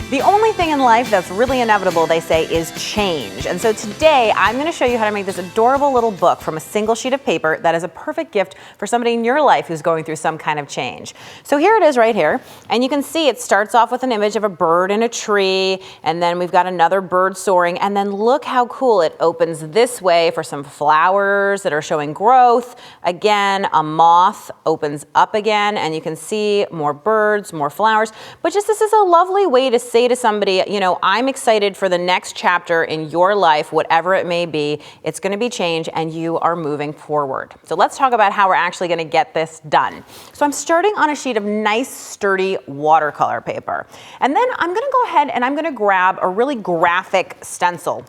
The only thing in life that's really inevitable, they say, is change. And so today I'm going to show you how to make this adorable little book from a single sheet of paper that is a perfect gift for somebody in your life who's going through some kind of change. So here it is right here. And you can see it starts off with an image of a bird in a tree, and then we've got another bird soaring, and then look how cool it opens this way for some flowers that are showing growth. Again, a moth opens up again, and you can see more birds, more flowers. But just this is a lovely way to say to somebody, you know, I'm excited for the next chapter in your life, whatever it may be. It's going to be change and you are moving forward. So let's talk about how we're actually going to get this done. So I'm starting on a sheet of nice, sturdy watercolor paper. And then I'm going to go ahead and I'm going to grab a really graphic stencil.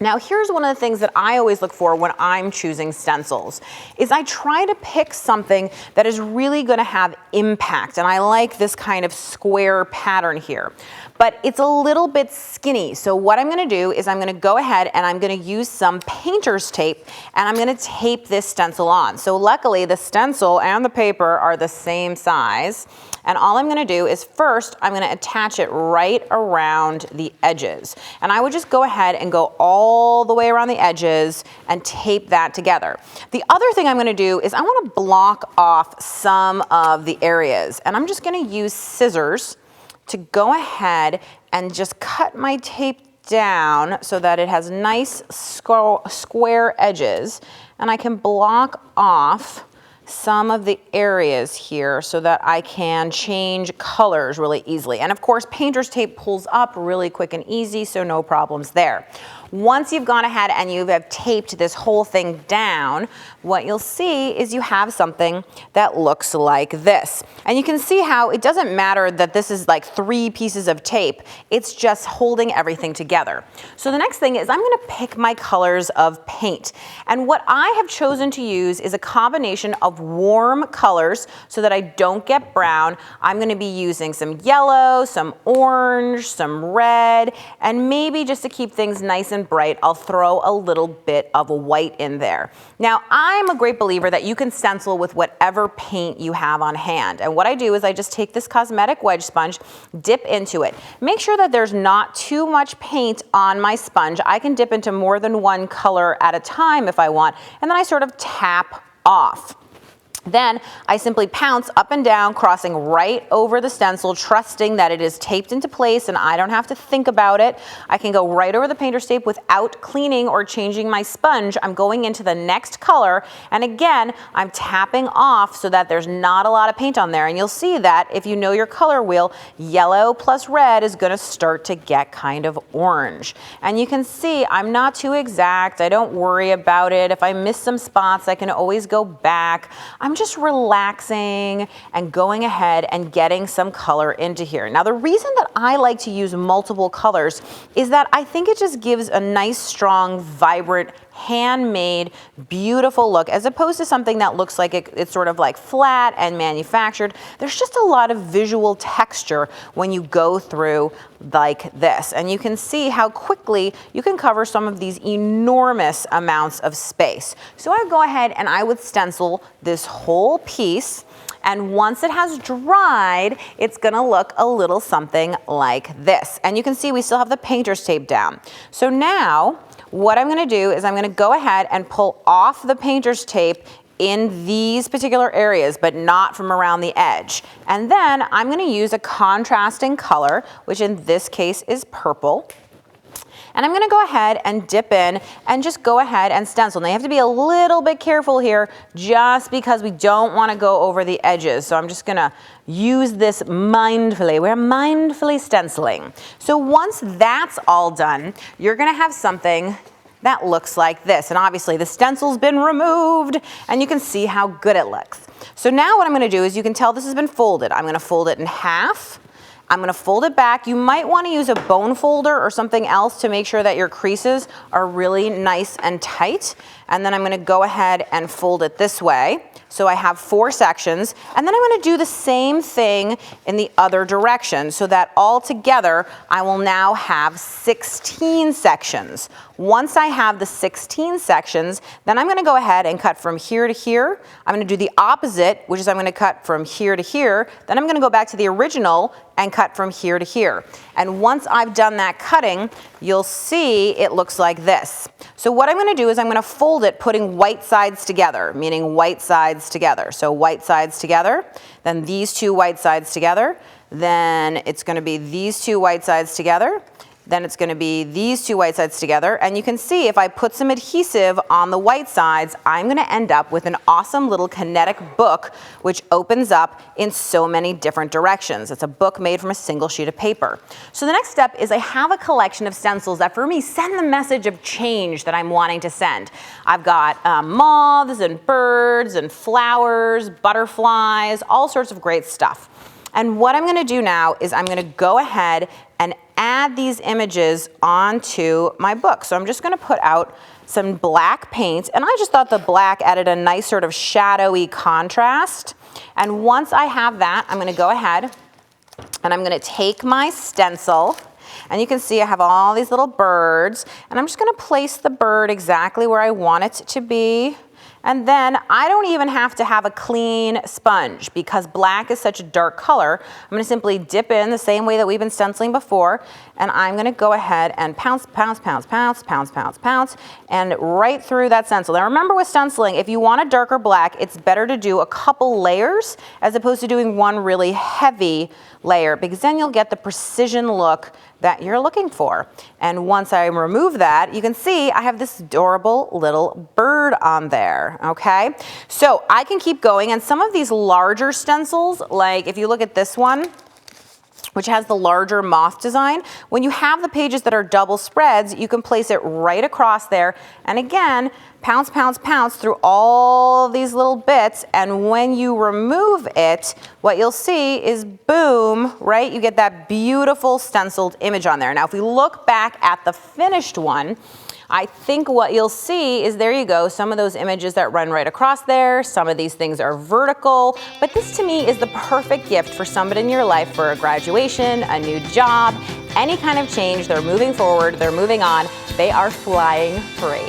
Now here's one of the things that I always look for when I'm choosing stencils, is I try to pick something that is really going to have impact. And I like this kind of square pattern here. But it's a little bit skinny. So what I'm going to do is I'm going to go ahead and I'm going to use some painter's tape and I'm going to tape this stencil on. So luckily the stencil and the paper are the same size. And all I'm going to do is first I'm going to attach it right around the edges. And I would just go ahead and go all the way around the edges and tape that together. The other thing I'm going to do is I want to block off some of the areas. And I'm just going to use scissors to go ahead and just cut my tape down so that it has nice square edges, and I can block off some of the areas here so that I can change colors really easily. And of course, painter's tape pulls up really quick and easy, so no problems there. Once you've gone ahead and you have taped this whole thing down, what you'll see is you have something that looks like this. And you can see how it doesn't matter that this is like 3 pieces of tape, it's just holding everything together. So the next thing is I'm going to pick my colors of paint. And what I have chosen to use is a combination of warm colors so that I don't get brown. I'm going to be using some yellow, some orange, some red, and maybe just to keep things nice and bright, I'll throw a little bit of white in there. Now, I'm a great believer that you can stencil with whatever paint you have on hand. And what I do is I just take this cosmetic wedge sponge, dip into it. Make sure that there's not too much paint on my sponge. I can dip into more than one color at a time if I want, and then I sort of tap off. Then I simply pounce up and down, crossing right over the stencil, trusting that it is taped into place and I don't have to think about it. I can go right over the painter's tape without cleaning or changing my sponge. I'm going into the next color, and again, I'm tapping off so that there's not a lot of paint on there. And you'll see that if you know your color wheel, yellow plus red is going to start to get kind of orange. And you can see I'm not too exact. I don't worry about it. If I miss some spots, I can always go back. I'm just relaxing and going ahead and getting some color into here. Now, the reason that I like to use multiple colors is that I think it just gives a nice, strong, vibrant, handmade, beautiful look, as opposed to something that looks like it's sort of like flat and manufactured. There's just a lot of visual texture when you go through like this. And you can see how quickly you can cover some of these enormous amounts of space. So I would go ahead and I would stencil this whole piece. And once it has dried, it's gonna look a little something like this. And you can see we still have the painter's tape down. So now, what I'm gonna do is I'm gonna go ahead and pull off the painter's tape in these particular areas, but not from around the edge. And then I'm gonna use a contrasting color, which in this case is purple. And I'm gonna go ahead and dip in and just go ahead and stencil. Now you have to be a little bit careful here just because we don't wanna go over the edges. So I'm just gonna use this mindfully. We're mindfully stenciling. So once that's all done, you're gonna have something that looks like this. And obviously the stencil's been removed and you can see how good it looks. So now what I'm gonna do is you can tell this has been folded. I'm gonna fold it in half. I'm gonna fold it back. You might wanna use a bone folder or something else to make sure that your creases are really nice and tight. And then I'm gonna go ahead and fold it this way. So I have 4 sections, and then I'm gonna do the same thing in the other direction so that all together I will now have 16 sections. Once I have the 16 sections, then I'm gonna go ahead and cut from here to here. I'm gonna do the opposite, which is I'm gonna cut from here to here. Then I'm gonna go back to the original and cut from here to here. And once I've done that cutting, you'll see it looks like this. So what I'm gonna do is I'm gonna fold it, putting white sides together, meaning white sides together. So white sides together, then these two white sides together, then it's gonna be these two white sides together, then it's gonna be these two white sides together, and you can see if I put some adhesive on the white sides, I'm gonna end up with an awesome little kinetic book which opens up in so many different directions. It's a book made from a single sheet of paper. So the next step is I have a collection of stencils that for me send the message of change that I'm wanting to send. I've got moths and birds and flowers, butterflies, all sorts of great stuff. And what I'm gonna do now is I'm gonna go ahead and add these images onto my book. So I'm just gonna put out some black paint, and I just thought the black added a nice sort of shadowy contrast. And once I have that, I'm gonna go ahead and I'm gonna take my stencil, and you can see I have all these little birds, and I'm just gonna place the bird exactly where I want it to be. And then I don't even have to have a clean sponge because black is such a dark color. I'm gonna simply dip in the same way that we've been stenciling before, and I'm gonna go ahead and pounce, pounce, pounce, pounce, pounce, pounce, pounce, and right through that stencil. Now remember with stenciling, if you want a darker black, it's better to do a couple layers as opposed to doing one really heavy layer, because then you'll get the precision look that you're looking for. And once I remove that, you can see I have this adorable little bird on there, okay? So I can keep going, and some of these larger stencils, like if you look at this one, which has the larger moth design, when you have the pages that are double spreads, you can place it right across there, and again, pounce, pounce, pounce through all these little bits, and when you remove it, what you'll see is boom, right? You get that beautiful stenciled image on there. Now, if we look back at the finished one, I think what you'll see is, there you go, some of those images that run right across there, some of these things are vertical, but this to me is the perfect gift for somebody in your life for a graduation, a new job, any kind of change. They're moving forward, they're moving on, they are flying free.